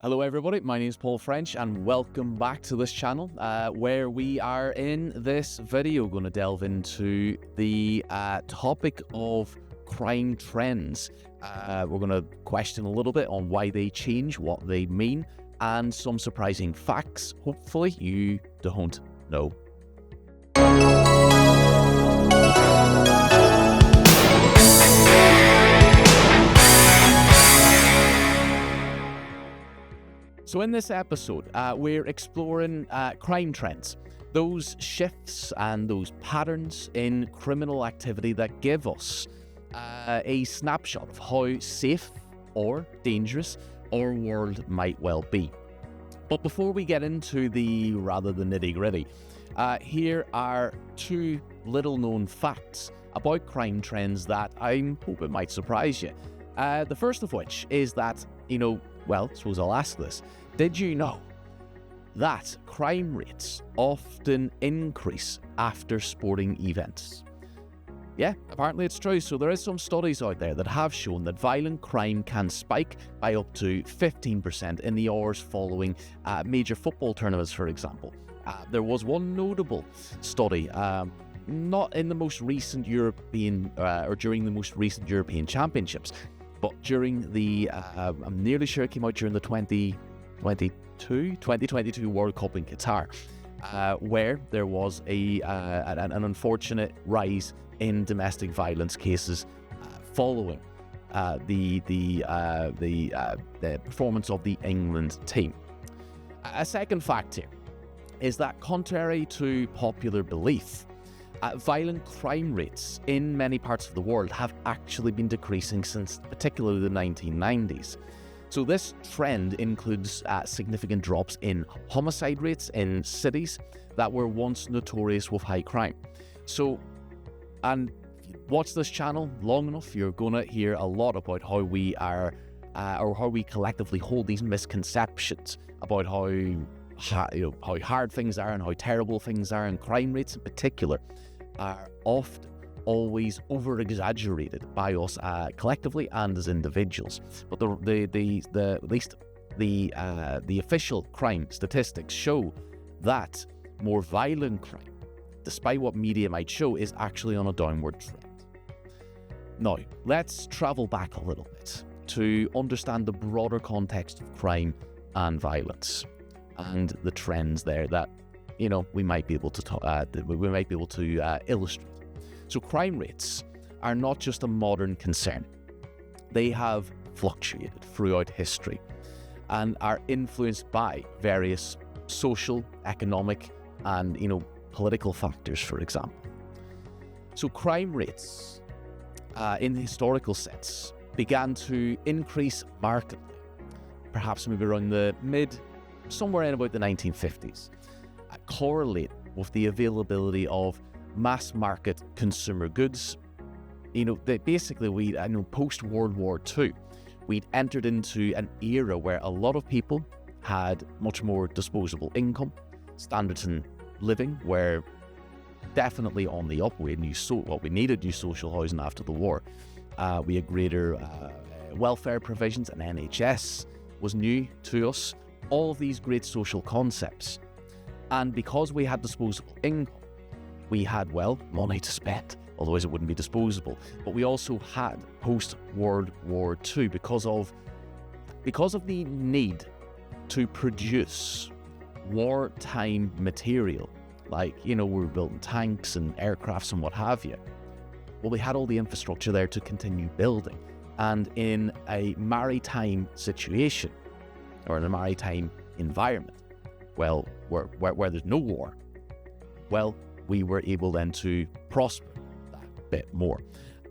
Hello everybody, my name is Paul French and welcome back to this channel where we are in this video going to delve into the topic of crime trends. We're going to question a little bit on why they change, what they mean, and some surprising facts hopefully you don't know. So in this episode, we're exploring crime trends, those shifts and those patterns in criminal activity that give us a snapshot of how safe or dangerous our world might well be. But before we get into the nitty-gritty, here are two little-known facts about crime trends that I hope it might surprise you. The first of which is that, I suppose I'll ask this. Did you know that crime rates often increase after sporting events? Yeah, apparently it's true. So there is some studies out there that have shown that violent crime can spike by up to 15% in the hours following major football tournaments, for example. There was one notable study, not in the most recent European or during the most recent European Championships, but during the, I'm nearly sure it came out during the 2022 World Cup in Qatar, where there was an unfortunate rise in domestic violence cases following the performance of the England team. A second fact here is that contrary to popular belief, violent crime rates in many parts of the world have actually been decreasing since particularly the 1990s. So this trend includes significant drops in homicide rates in cities that were once notorious with high crime. So, and if you watch this channel long enough, you're going to hear a lot about how we are, or how we collectively hold these misconceptions about how hard things are and how terrible things are, and crime rates in particular are often always over-exaggerated by us collectively and as individuals. But at least the official crime statistics show that more violent crime, despite what media might show, is actually on a downward trend. Now, let's travel back a little bit to understand the broader context of crime and violence and the trends there that we might be able to illustrate. So crime rates are not just a modern concern. They have fluctuated throughout history and are influenced by various social, economic, and political factors, for example. So crime rates, in the historical sense, began to increase markedly, perhaps maybe around somewhere in about the 1950s, correlate with the availability of mass market consumer goods. Post World War II, we'd entered into an era where a lot of people had much more disposable income. Standards in living were definitely on the up. We needed new social housing after the war. We had greater welfare provisions, and NHS was new to us. All of these great social concepts. And because we had disposable income, we had, money to spend, otherwise it wouldn't be disposable. But we also had post-World War II, because of the need to produce wartime material, like, we were building tanks and aircrafts and what have you. Well, we had all the infrastructure there to continue building. And in a maritime situation, or in a maritime environment, where there's no war, we were able then to prosper that bit more.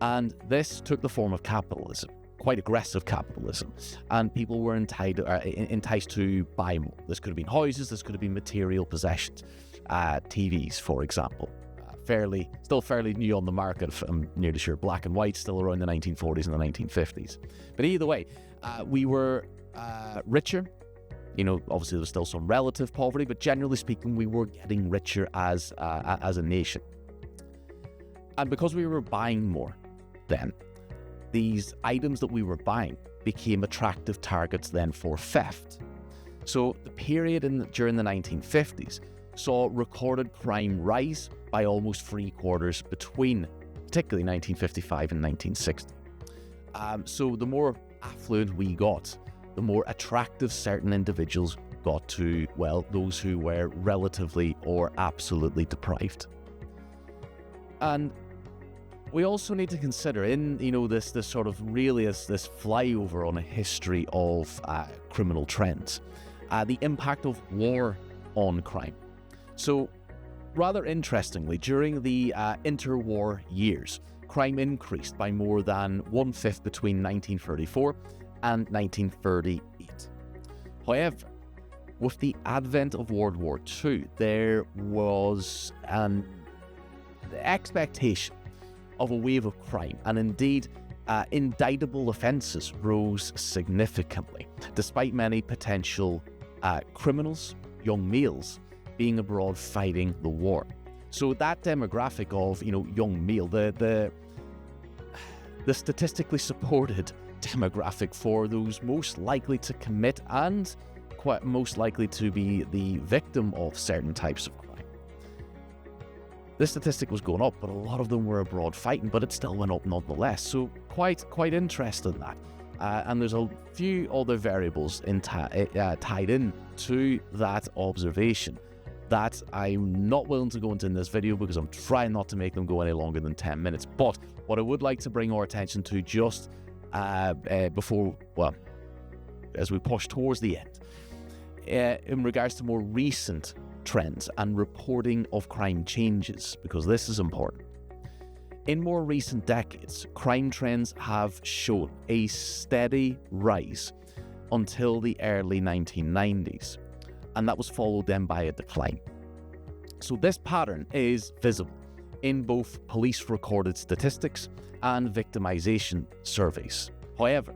And this took the form of capitalism, quite aggressive capitalism, and people were enticed to buy more. This could have been houses, this could have been material possessions, TVs, for example, still fairly new on the market. I'm nearly sure black and white, still around the 1940s and the 1950s. But either way, we were richer. Obviously there was still some relative poverty, but generally speaking, we were getting richer as a nation. And because we were buying more then, these items that we were buying became attractive targets then for theft. So the period during the 1950s saw recorded crime rise by almost 3/4 between particularly 1955 and 1960. So the more affluent we got, the more attractive certain individuals got to, well, those who were relatively or absolutely deprived. And we also need to consider in, this sort of really is this flyover on a history of criminal trends, the impact of war on crime. So rather interestingly, during the interwar years, crime increased by more than 1/5 between 1934 and 1938. However, with the advent of World War II, there was an expectation of a wave of crime, and indeed indictable offences rose significantly, despite many potential criminals, young males, being abroad fighting the war. So that demographic of young male, the statistically supported demographic for those most likely to commit and quite most likely to be the victim of certain types of crime. This statistic was going up, but a lot of them were abroad fighting, but it still went up nonetheless. So quite interesting that. And there's a few other variables tied in to that observation that I'm not willing to go into in this video because I'm trying not to make them go any longer than 10 minutes. But what I would like to bring our attention to just before, well, as we push towards the end, in regards to more recent trends and reporting of crime changes, because this is important. In more recent decades, crime trends have shown a steady rise until the early 1990s, and that was followed then by a decline. So this pattern is visible in both police recorded statistics and victimization surveys. However,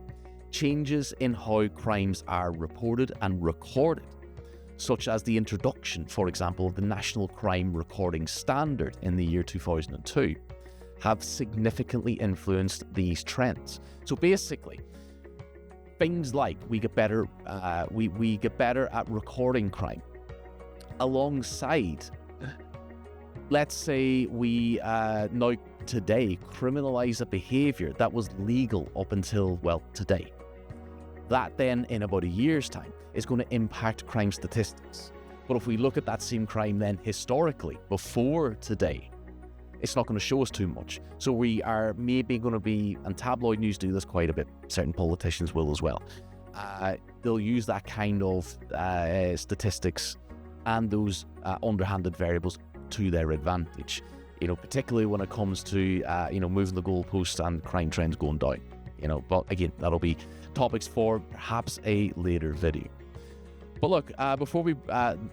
changes in how crimes are reported and recorded, such as the introduction, for example, of the National Crime Recording Standard in the year 2002, have significantly influenced these trends. So basically, things like we get better at recording crime, alongside, let's say we now today criminalize a behavior that was legal up until, well, today. That then in about a year's time is going to impact crime statistics. But if we look at that same crime then historically, before today, it's not going to show us too much. So we are maybe going to be, and tabloid news do this quite a bit, certain politicians will as well, they'll use that kind of statistics and those underhanded variables to their advantage, particularly when it comes to moving the goalposts and crime trends going down. But again, that'll be topics for perhaps a later video. But look, before we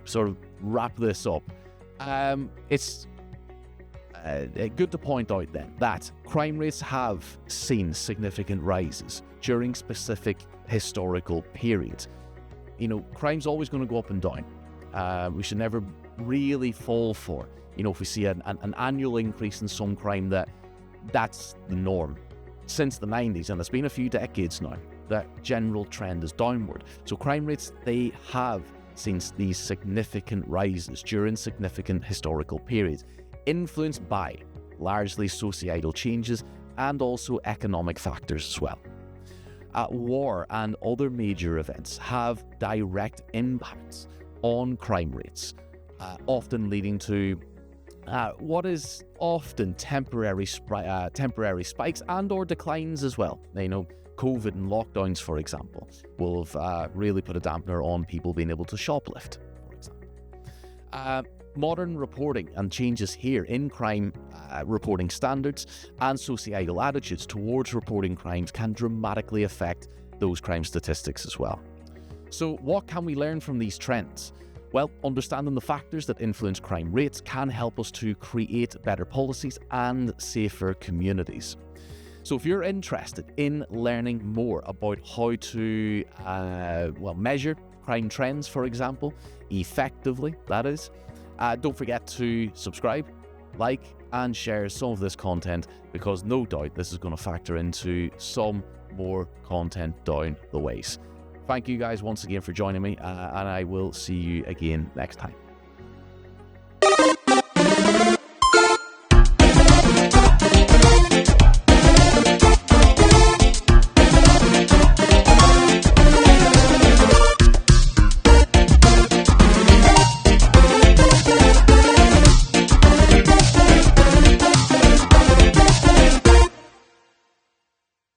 sort of wrap this up, it's good to point out then that crime rates have seen significant rises during specific historical periods. Crime's always going to go up and down. We should never really fall for, if we see an annual increase in some crime, that's the norm. Since the 90s, and it's been a few decades now, that general trend is downward. So crime rates, they have seen these significant rises during significant historical periods, influenced by largely societal changes and also economic factors as well. War and other major events have direct impacts on crime rates, often leading to what is often temporary spikes and or declines as well. COVID and lockdowns, for example, will have really put a dampener on people being able to shoplift, for example. Modern reporting and changes here in crime reporting standards and societal attitudes towards reporting crimes can dramatically affect those crime statistics as well. So what can we learn from these trends? Well, understanding the factors that influence crime rates can help us to create better policies and safer communities. So if you're interested in learning more about how to measure crime trends, for example, effectively, that is, don't forget to subscribe, like, and share some of this content, because no doubt this is going to factor into some more content down the ways. Thank you guys once again for joining me, and I will see you again next time.